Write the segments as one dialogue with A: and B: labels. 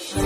A: शुक्रवार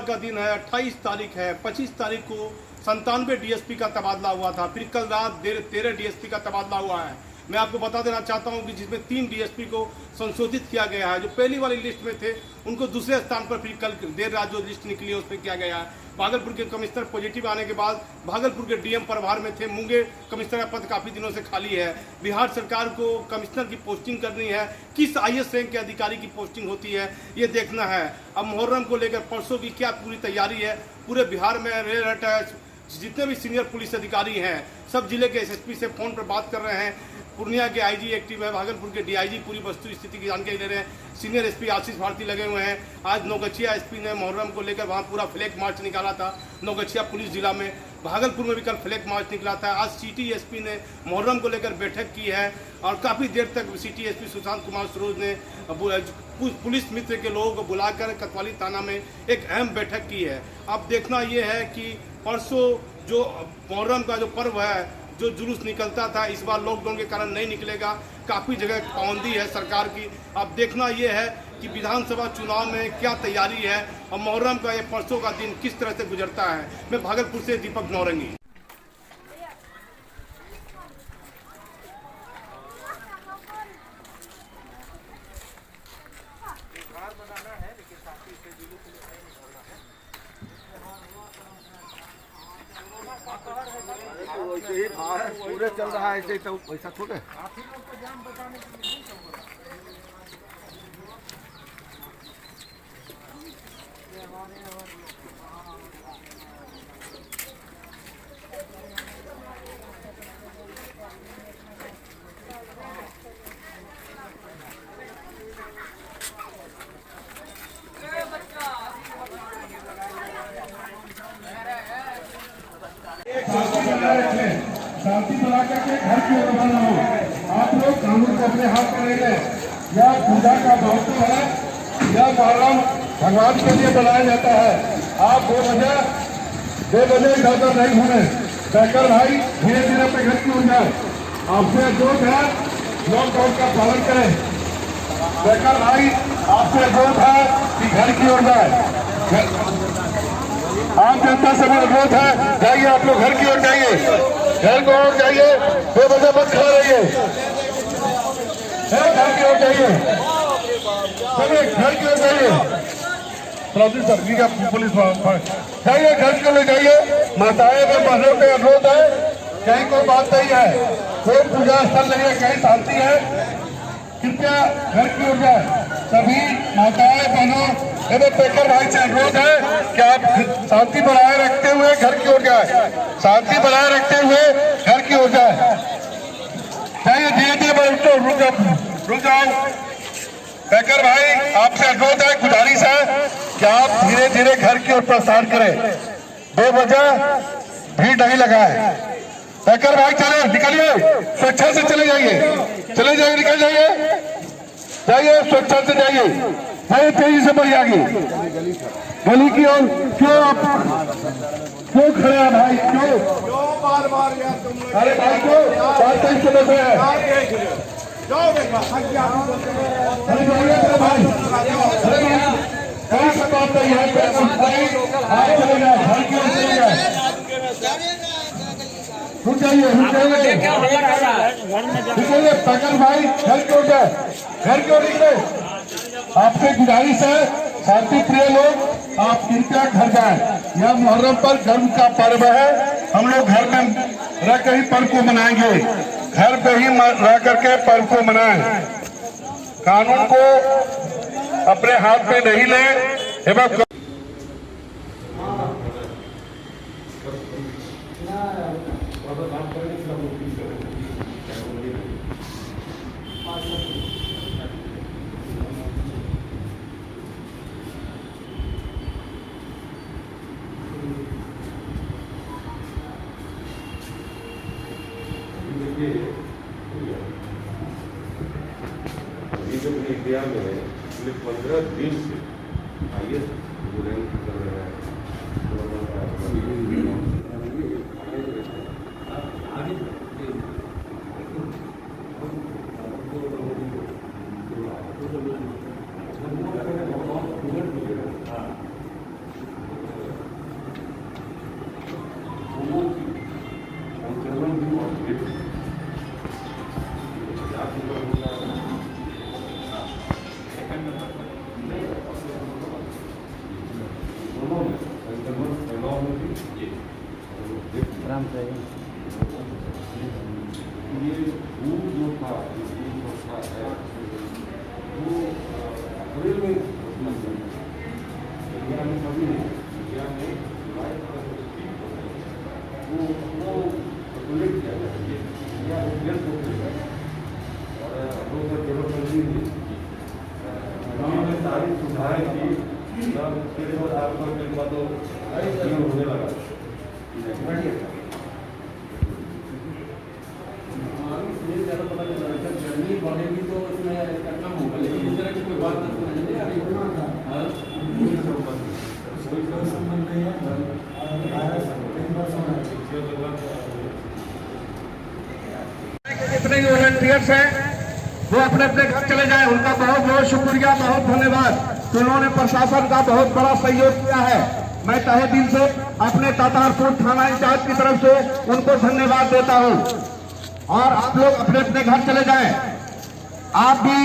A: का दिन है, 28 तारीख है। 25 तारीख को 97 डीएसपी का तबादला हुआ था। फिर कल रात 13 डीएसपी का तबादला हुआ है। मैं आपको बता देना चाहता हूं कि जिसमें 3 डीएसपी को संशोधित किया गया है। जो पहली वाली लिस्ट में थे उनको दूसरे स्थान पर फिर कल देर रात जो लिस्ट निकली है उसमें किया गया है। भागलपुर के कमिश्नर पॉजिटिव आने के बाद भागलपुर के डीएम प्रभार में थे। मुंगेर कमिश्नर का पद काफी दिनों से खाली है। बिहार सरकार को कमिश्नर की पोस्टिंग करनी है, किस आईएएस रैंक के अधिकारी की पोस्टिंग होती है ये देखना है। अब मुहर्रम को लेकर परसों की क्या पूरी तैयारी है, पूरे बिहार में रेड अलर्ट है। जितने भी सीनियर पुलिस अधिकारी हैं सब जिले के एसएसपी से फोन पर बात कर रहे हैं। पूर्णिया के आईजी एक्टिव है, भागलपुर के डीआईजी पूरी वस्तु स्थिति की जानकारी ले रहे हैं। सीनियर एसपी आशीष भारती लगे हुए हैं। आज नौगछिया एसपी ने मुहर्रम को लेकर वहां पूरा फ्लैग मार्च निकाला था। नौगछिया पुलिस जिला में, भागलपुर में भी कल फ्लैग मार्च निकला था। आज सिटी एसपी ने मुहर्रम को लेकर बैठक की है और काफ़ी देर तक सिटी एसपी सुशांत कुमार सरोज ने पुलिस मित्र के लोगों को बुलाकर कोतवाली थाना में एक अहम बैठक की है। अब देखना यह है कि परसों जो मुहर्रम का जो पर्व है, जो जुलूस निकलता था, इस बार लॉकडाउन के कारण नहीं निकलेगा। काफ़ी जगह पाबंदी है सरकार की। अब देखना यह है कि विधानसभा चुनाव में क्या तैयारी है और मुहर्रम का ये परसों का दिन किस तरह से गुजरता है। मैं भागलपुर से दीपक नौरंगी।
B: वैसे ही पूरे चल रहा है, ऐसे तो पैसा थोड़े।
C: शांति बना करके घर की ओर रवाना हो। आप लोग कानून को अपने हाथ में ले। यह पूजा का महोत्सव है, यह मुहर्रम भगवान के लिए बनाया जाता है। आप बेवजह इधर उधर नहीं घूमे। बैकर भाई धीरे धीरे अपने घर की ओर जाए। आपसे अनुरोध है लॉकडाउन का पालन करें। बैकर भाई आपसे अनुरोध है कि घर की ओर जाए। आम जनता से भी अनुरोध है, जाइए आप लोग घर की ओर जाइए, घर को ओर जाइए, बेवजह मत खड़ा रहिए। घर की ओर जाइए, चलिए घर की ओर जाइए। सर का पुलिस जाइए, घर की ओर जाइए। माताएं में बहनों का अनुरोध है, कहीं कोई बात नहीं है, कोई पूजा स्थल नहीं है, कहीं शांति है, कृपया घर की ओर जाए। सभी माताएं बहनों एवं पेकर भाई से अनुरोध है कि आप शांति बनाए रखते हुए घर की ओर जाए। शांति बनाए रखते हुए घर की ओर जाए। जाइए धीरे धीरे रुक जाओ। पेकर भाई आपसे अनुरोध है, गुजारिश है कि आप धीरे धीरे घर की ओर प्रस्थान करें, बेवजह भीड़ नहीं लगाए। पेकर भाई चले, निकलिए, स्वेच्छा से चले जाइए, निकल जाइए, स्वेच्छा से जाइए, बहुत तेजी से बढ़ जाएगी गली की ओर। क्यों खड़े हैं भाई, क्यों
A: बार
C: अरे भाई क्यों बात तो इससे बैठे हैं। अरे भाई कोई बात नहीं है, आप चले जाए, घर की ओर चले जाए। रुक जाइए, पैकर भाई घर की ओर जाए, घर की ओर निकले। आपसे गुजारिश है, शांति प्रिय लोग आप कृपया घर जाएं। यह मुहर्रम पर गर्व का पर्व है। हम लोग घर में रह कर ही पर्व को मनाएंगे, घर पे ही रह करके पर्व को मनाएं। कानून को अपने हाथ में नहीं लें एवं
D: ये जो इंडिया में पिछले 15 दिन से हाईएस्ट रैंक कर रहा है। ये भूल जो था वो अप्रैल में इंडिया में कभी नहीं, इंडिया में वो कैलकुलेट किया जाए इंडिया में और हम लोग का डेवलपमेंट में सारी सुधारें की उसके बाद आपका तो होने लगा। ज़्यादा पता नहीं चला जर्नी बढ़ेगी तो उसमें कम होगा, लेकिन इस तरह की कोई बात नहीं आ रही।
C: जितने भी वॉलंटियर्स हैं वो अपने अपने घर चले जाएं। उनका बहुत बहुत शुक्रिया, बहुत धन्यवाद। उन्होंने प्रशासन का बहुत बड़ा सहयोग किया है। मैं तहे दिल से अपने तातारपुर थाना इंचार्ज की तरफ से उनको धन्यवाद देता हूं। और आप लोग अपने अपने घर चले जाएं। आप भी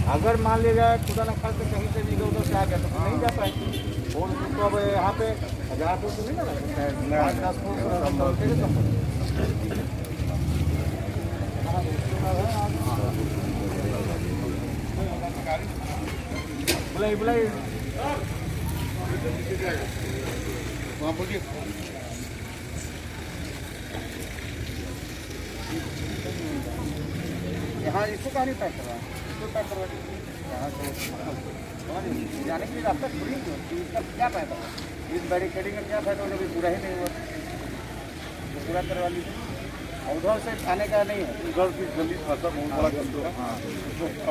C: अगर मान लिया जाए खुदा न खास्ता कहीं से भी उधर से आ गया तो नहीं जा पाएंगे। और तो अब यहाँ पे 1000 फुट तो नहीं लगा सकता है, 10 फुट बुलाई बुलाई वहाँ बोलिए। यहाँ इसको कहाँ नहीं पैक करवा, इसको पैक करवा यहाँ से जाने के लिए रास्ता खुली नहीं होती, इसका क्या फायदा? इस बैरिकेडिंग का क्या फायदा? जब पूरा ही नहीं हुआ तो पूरा करवा लीजिए। उधर से आने का नहीं है, उधर की गली खाता बहुत बड़ा गंदो। हाँ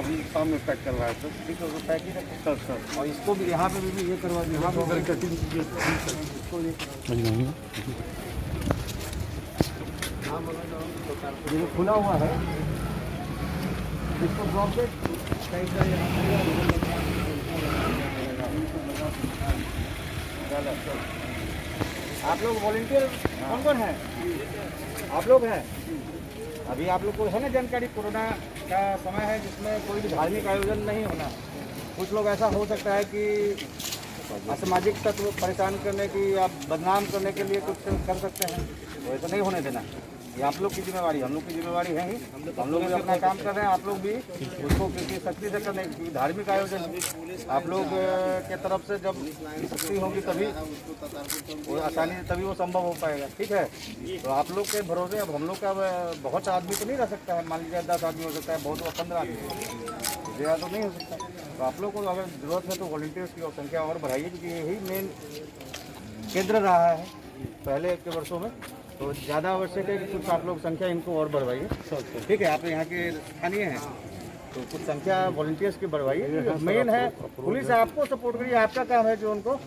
C: अभी सामने पैक करवाया तो ठीक है, पैक ही रखें सर। और इसको भी यहाँ पे भी ये करवा दीजिए, यहाँ पर कटिंग इसको ये खुला हुआ है, इसको ब्लॉक से आप लोग वॉलंटियर कौन कौन है? आप लोग हैं? अभी आप लोग को है ना जानकारी, कोरोना का समय है जिसमें कोई भी धार्मिक आयोजन नहीं होना। कुछ लोग ऐसा हो सकता है कि असामाजिक तत्व परेशान करने की या बदनाम करने के लिए कुछ कर सकते हैं, तो ऐसा नहीं होने देना। ये आप लोग की जिम्मेवारी, हम लोग की जिम्मेवारी है ही। हम लोग भी अपना काम कर रहे हैं, आप लोग भी उसको किसी सख्ती से करने की। धार्मिक आयोजन आप लोग के तरफ से जब सख्ती होगी तभी वो आसानी से तभी वो संभव हो पाएगा। ठीक है, तो आप लोग के भरोसे अब हम लोग का बहुत आदमी तो नहीं रह सकता है। मान लीजिए 10 आदमी हो सकता है, बहुत 15 आदमी, ज़्यादा तो नहीं हो सकता। तो आप लोग को अगर ज़रूरत है तो वॉलंटियर्स की संख्या और बढ़ाइए, क्योंकि यही मेन केंद्र रहा है
E: पहले के वर्षों में, तो ज़्यादा आवश्यक है कि कुछ आप लोग संख्या इनको और बढ़वाइए। ठीक है, आप यहाँ के स्थानीय हैं तो कुछ संख्या वॉलंटियर्स की बढ़वाइए। मेन है पुलिस आपको सपोर्ट करिए, आपका काम है जो उनको,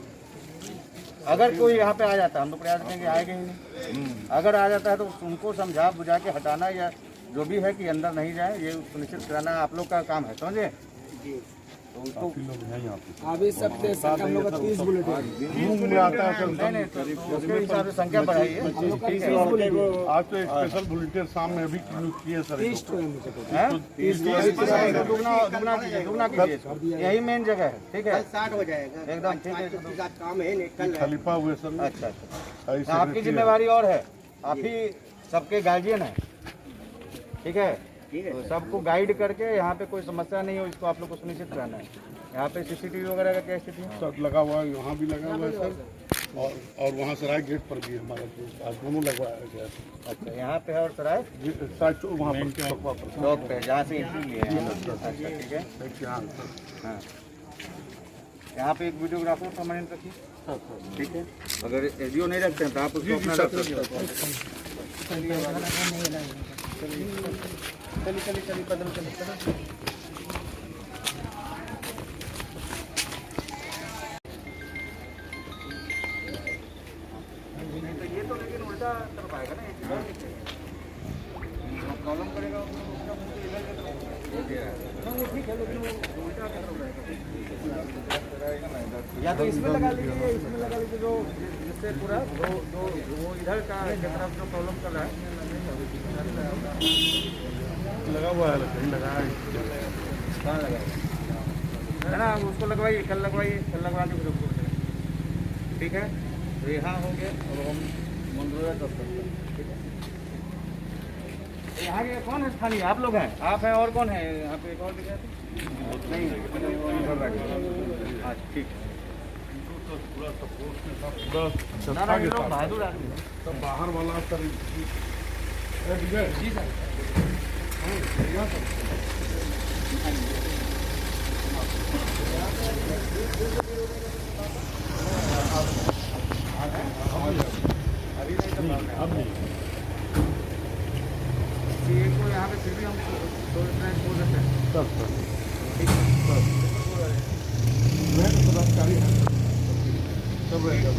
E: अगर कोई यहाँ पे आ जाता है हम लोग प्रयास करेंगे, आएगा ही नहीं। अगर आ जाता है तो उनको समझा बुझा के हटाना या जो भी है कि अंदर नहीं जाए, ये सुनिश्चित कराना आप लोग का काम है, समझे? तो उनको
B: अभी सबसे हम लोग 30 बुलेट
C: में आता है
E: नहीं तो उसके हिसाब से संख्या बढ़ाइए। ठीक है,
C: आज तो स्पेशल वॉलंटियर शाम में अभी किए सर।
E: दुगना कीजिए, यही मेन जगह है। ठीक है,
B: 60 हो जाएगा
E: एकदम ठीक है।
B: काम है कल
C: खलीफा हुए सर।
E: अच्छा अच्छा, तो आपकी जिम्मेवारी और है, आप ही सबके गार्जियन हैं। ठीक है, तो सबको गाइड करके यहाँ पे कोई समस्या नहीं हो, इसको आप लोग को सुनिश्चित कराना है। यहाँ पे सीसीटीवी वगैरह का क्या स्थिति है?
C: सब लगा हुआ है, यहाँ भी लगा हुआ है सर, और वहाँ सराय गेट पर भी हमारा आज दोनों लगवाया गया है।
E: अच्छा, यहाँ पे है और सराय
C: वहाँ पर
E: चौक पे जहाँ से एंट्री लिए हैं। अच्छा ठीक है, हाँ, यहाँ पे एक वीडियोग्राफर परमानेंट रखिए। ठीक है, अगर एसडीओ नहीं रखते हैं तो आप उसको अपना रख लीजिए। चलिए कदम चलिए। ये तो लेकिन उल्टा तरफ आएगा ना, प्रॉब्लम करेगा उसका मुंह तो इधर की तरफ। ठीक है, लेकिन वो उल्टा तरफ रहेगा। या तो इसमें लगा लीजिए, जो जिससे पूरा वो इधर का तरफ जो प्रॉब्लम कर रहा है
C: लगा हुआ है, कहीं लगा है,
E: कहाँ लगा है ना, उसको लगवाइए, कल लगवा के फिर उसको करें। ठीक है, तो यहाँ होंगे और हम मनोरंजन कर सकते हैं। ठीक है, यहाँ के कौन है स्थानीय? आप लोग हैं, आप हैं, और कौन है यहाँ पे? एक और दिखा नहीं, हाँ ठीक है।
C: पूरा सपोर्ट के साथ पूरा
E: ना ये लोग बहादुर आदमी हैं।
C: सब बाहर वाला सर।
E: जी सर, को यहाँ पे फिर भी हम बोल सकते हैं।
C: पदाधिकारी है सब रहेगा।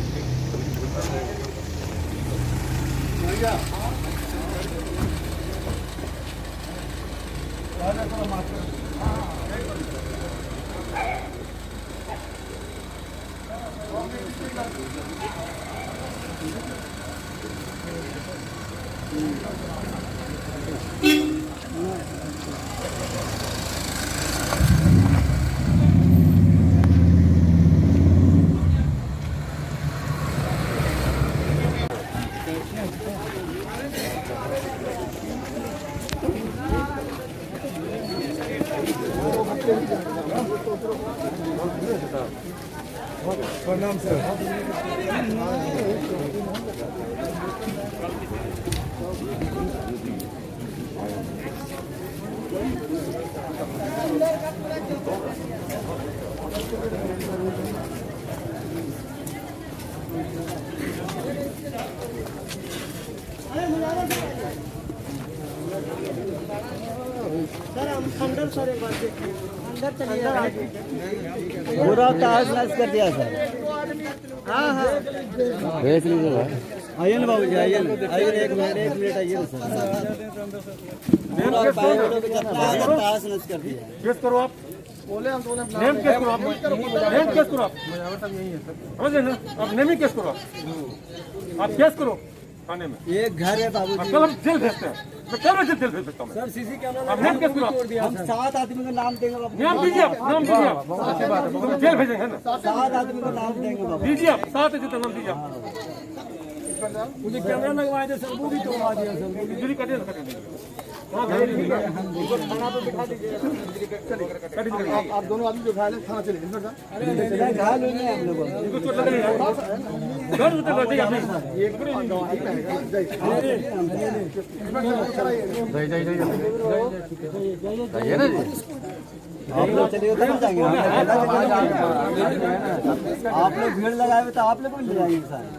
C: प्रणाम सर।
B: सर हम अंदर सर एक बार देखिए, अंदर चलिए, पूरा ताज नस कर दिया सर। हाँ भेज लीजिए, आइए ना बाबू जी, आइए ना, आइए एक मिनट आइए ना सर। ताज नस कर दिया।
C: केस करो आप, नेम केस करो आप, नेम केस करो आप, समझे ना? आप नेम ही केस करो, आप केस करो थाने में।
B: एक घर है बाबू जी,
C: कल हम जेल भेजते हैं, मैं कल में जेल भेज सकता हूँ।
B: सर सीसी कैमरा
C: आप नेम केस करो,
B: हम 7 आदमी का नाम देंगे बाबू।
C: नाम दीजिए आप, नाम दीजिए आप, तो जेल भेजेंगे ना।
B: 7 आदमी का नाम देंगे बाबू।
C: दीजिए आप, 7 जितना नाम दीजिए आप।
B: मुझे कैमरा लगवाए थे सर, वो भी तोड़वा दिया सर।
C: बिजली कटे ना कटे
B: थाना पे बिठा दीजिए। आप दोनों आदमी जो घायल है थाना चले। घायल हुए हैं हम लोग,
E: जय
B: आप लोग चलिए उधर जाएंगे, आप लोग भीड़ लगाए तो आप लोग ले जाएंगे सारे।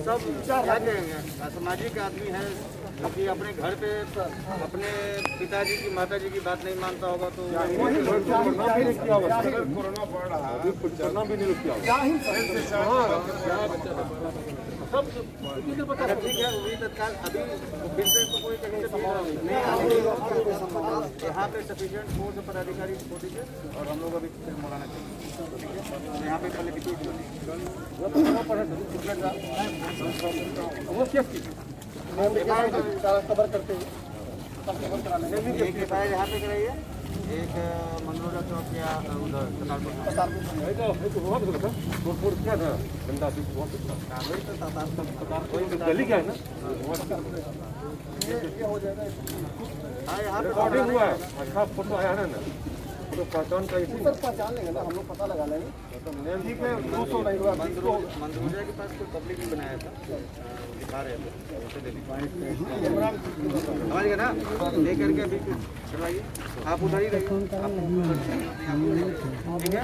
E: सब क्या कहेंगे, सामाजिक आदमी है क्योंकि अपने घर पे अपने पिताजी की माताजी की बात नहीं मानता होगा तो
D: कोरोना बढ़ रहा है, कोरोना भी नहीं रुक गया।
E: ठीक है, अभी तत्काल अभी फिर से तो कोई नहीं, यहाँ पे सफिशिएंट फोर्स पदाधिकारी को दीजिए और हम लोग अभी फिर मौलाना चाहिए। यहाँ पे पहले कितनी खबर करते हैं, एक एफआईआर यहाँ पे कराइए, एक मनोरा चौक या उधर
D: गली क्या है ना,
E: यहाँ पे
D: हुआ है, अच्छा फोटो आया है ना, तो पहचान का
E: पहचान लेंगे ना, हम लोग पता लगा लेंगे। ठीक है, 200 नहीं हुआ। मंदरोजा के पास कोई पब्लिक भी बनाया था, दिखा रहे थे, समझ गए ना, लेकर के अभी करवाइए, आप उधर ही रहिए, ठीक है।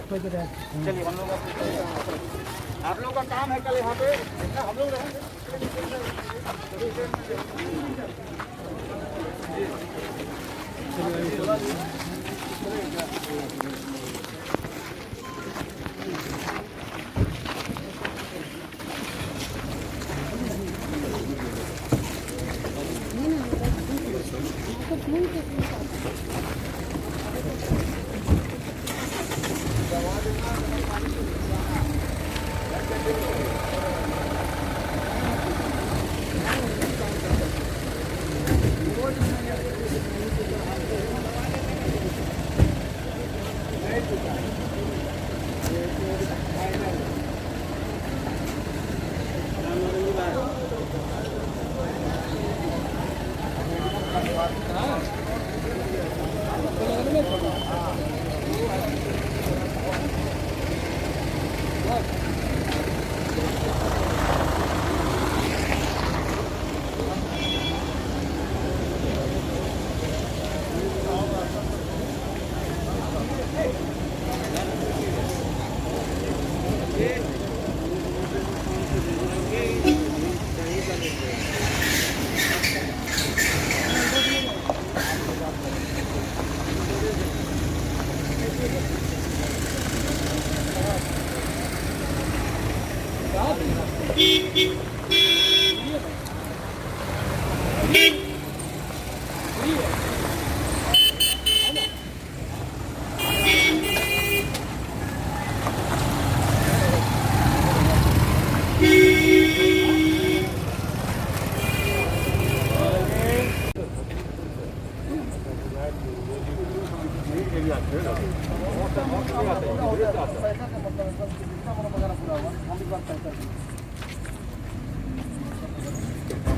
E: चलिए हम लोग आप लोग का काम है कल यहाँ पे, हम लोग रहेंगे।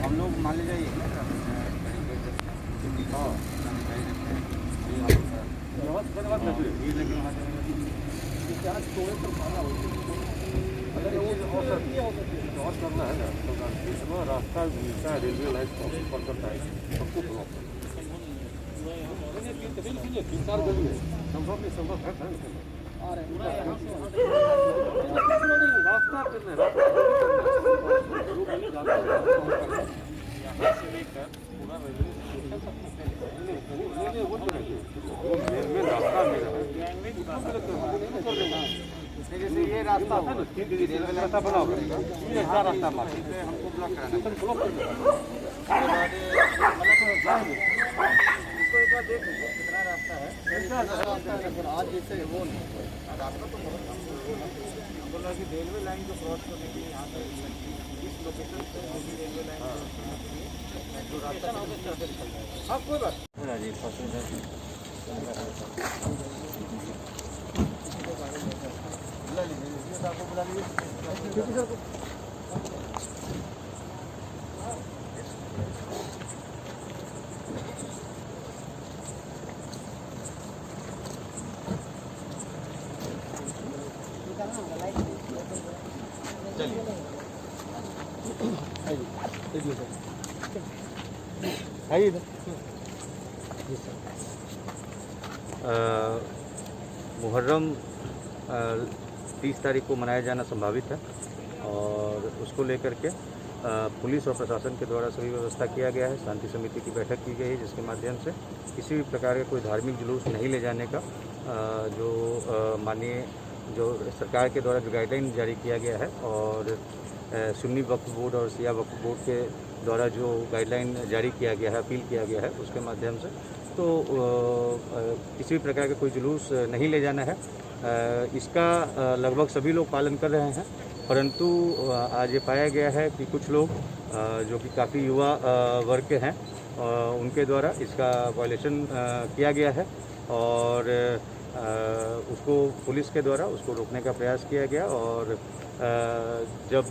E: हम लोग मान लीजिए
D: करना है ना, तो रास्ता मिलता है, रेलवे लाइन पर करता है, सबको ब्लॉक संभव नहीं, संभव है रास्ता करना है, पूरा रेलवे रास्ता
E: जैसे ये रास्ता हुआ, रेलवे रास्ता बना हुआ है, ये रास्ता मार्ग हमको ब्लॉक कराना है। इसको एक बार देख लीजिए कितना रास्ता है, आज जैसे वो नहीं रास्ता तो बहुत बोल रहा कि रेलवे लाइन जो क्रॉस करने के लिए यहाँ पे इस लोकेशन से रेलवे लाइन जो रास्ता हाँ कोई बात बुला लीजिए आपको बुला लीजिए आइए इधर। मुहर्रम 30 तारीख को मनाया जाना संभावित है और उसको लेकर के पुलिस और प्रशासन के द्वारा सभी व्यवस्था किया गया है। शांति समिति की बैठक की गई है जिसके माध्यम से किसी भी प्रकार का कोई धार्मिक जुलूस नहीं ले जाने का जो माननीय जो सरकार के द्वारा जो गाइडलाइन जारी किया गया है और सुन्नी वक्फ बोर्ड और शिया वक्फ बोर्ड के द्वारा जो गाइडलाइन जारी किया गया है, अपील किया गया है, उसके माध्यम से तो किसी भी प्रकार का कोई जुलूस नहीं ले जाना है। इसका लगभग सभी लोग पालन कर रहे हैं, परंतु आज ये पाया गया है कि कुछ लोग जो कि काफ़ी युवा वर्ग के हैं उनके द्वारा इसका वायलेशन किया गया है और उसको पुलिस के द्वारा उसको रोकने का प्रयास किया गया और जब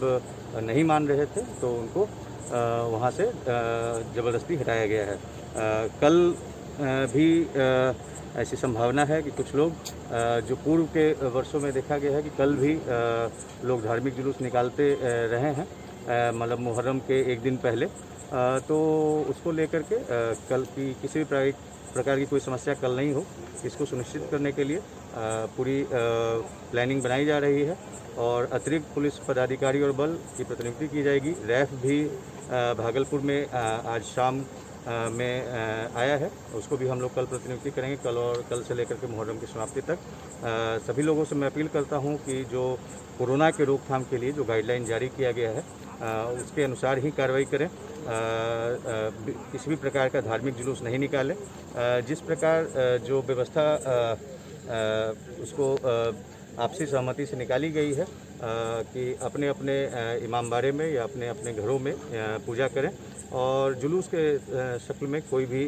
E: नहीं मान रहे थे तो उनको वहाँ से ज़बरदस्ती हटाया गया है। कल भी ऐसी संभावना है कि कुछ लोग जो पूर्व के वर्षों में देखा गया है कि कल भी लोग धार्मिक जुलूस निकालते रहे हैं, मतलब मुहर्रम के एक दिन पहले, तो उसको लेकर के कल की किसी भी प्रकार की कोई समस्या कल नहीं हो, इसको सुनिश्चित करने के लिए पूरी प्लानिंग बनाई जा रही है और अतिरिक्त पुलिस पदाधिकारी और बल की प्रतिनियुक्ति की जाएगी। रैफ भी भागलपुर में आज शाम में आया है, उसको भी हम लोग कल प्रतिनियुक्ति करेंगे। कल और कल से लेकर के मुहर्रम की समाप्ति तक सभी लोगों से मैं अपील करता हूं कि जो कोरोना के रोकथाम के लिए जो गाइडलाइन जारी किया गया है उसके अनुसार ही कार्रवाई करें, किसी भी प्रकार का धार्मिक जुलूस नहीं निकालें। जिस प्रकार जो व्यवस्था उसको आपसी सहमति से निकाली गई है कि अपने अपने इमामबाड़े में या अपने अपने घरों में पूजा करें और जुलूस के शक्ल में कोई भी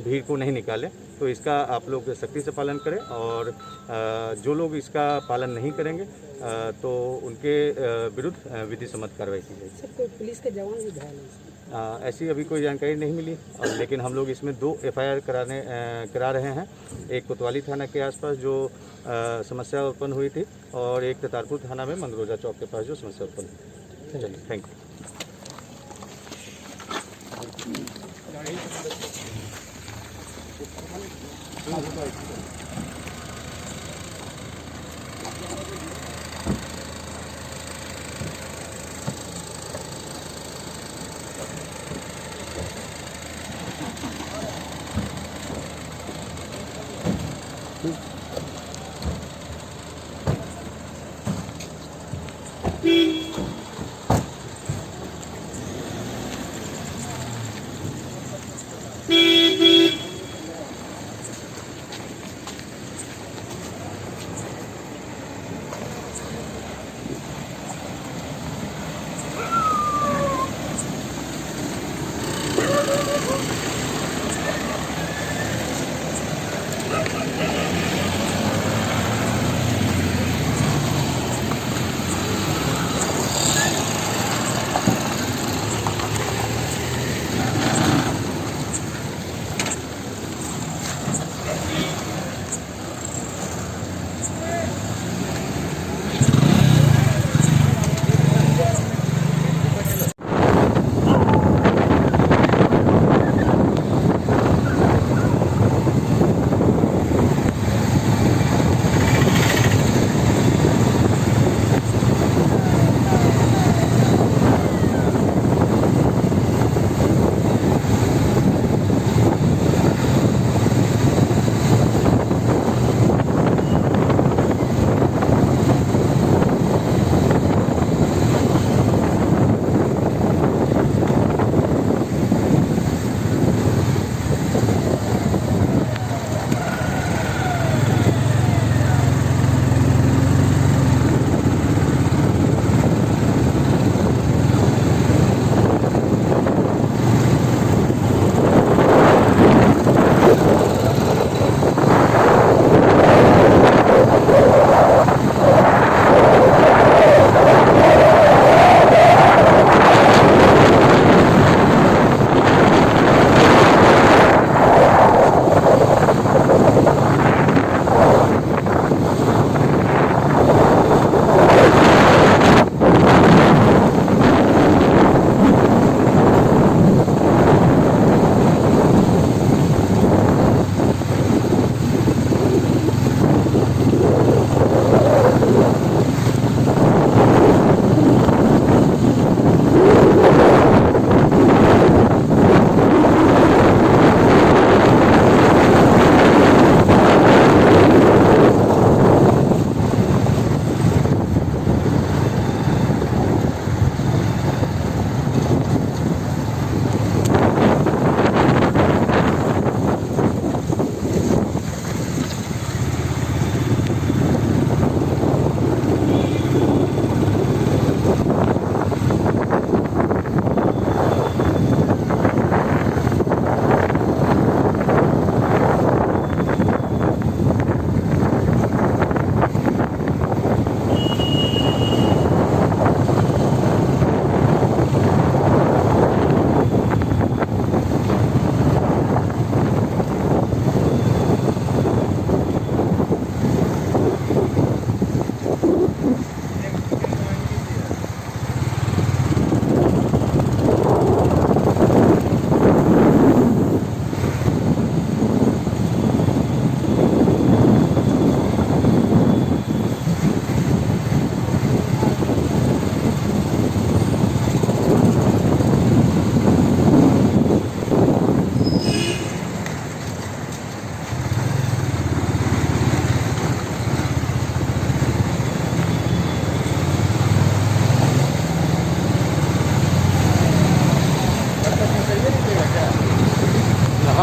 E: भीड़ को नहीं निकालें, तो इसका आप लोग सख्ती से पालन करें और जो लोग इसका पालन नहीं करेंगे तो उनके विरुद्ध विधि सम्मत कार्रवाई की जाएगी।
F: सर कोई पुलिस के जवान भी घायल हैं?
E: ऐसी अभी कोई जानकारी नहीं मिली लेकिन हम लोग इसमें 2 FIR करा रहे हैं। एक कोतवाली थाना के आसपास जो समस्या उत्पन्न हुई थी और एक ततारपुर थाना में मंदरोजा चौक के पास जो समस्या उत्पन्न हुई। चलिए, थैंक यू।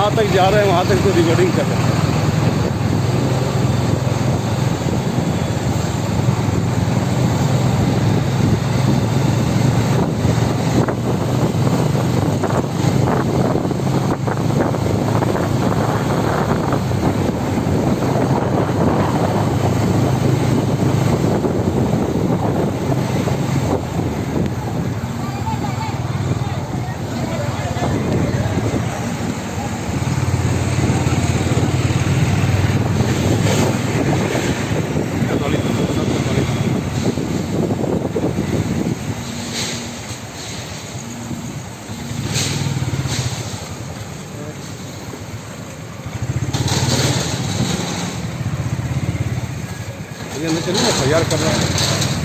A: जहाँ तक जा रहे हैं वहाँ तक तो रिकॉर्डिंग कर रहे हैं। चलिए ना, तैयार कर रहा हूँ।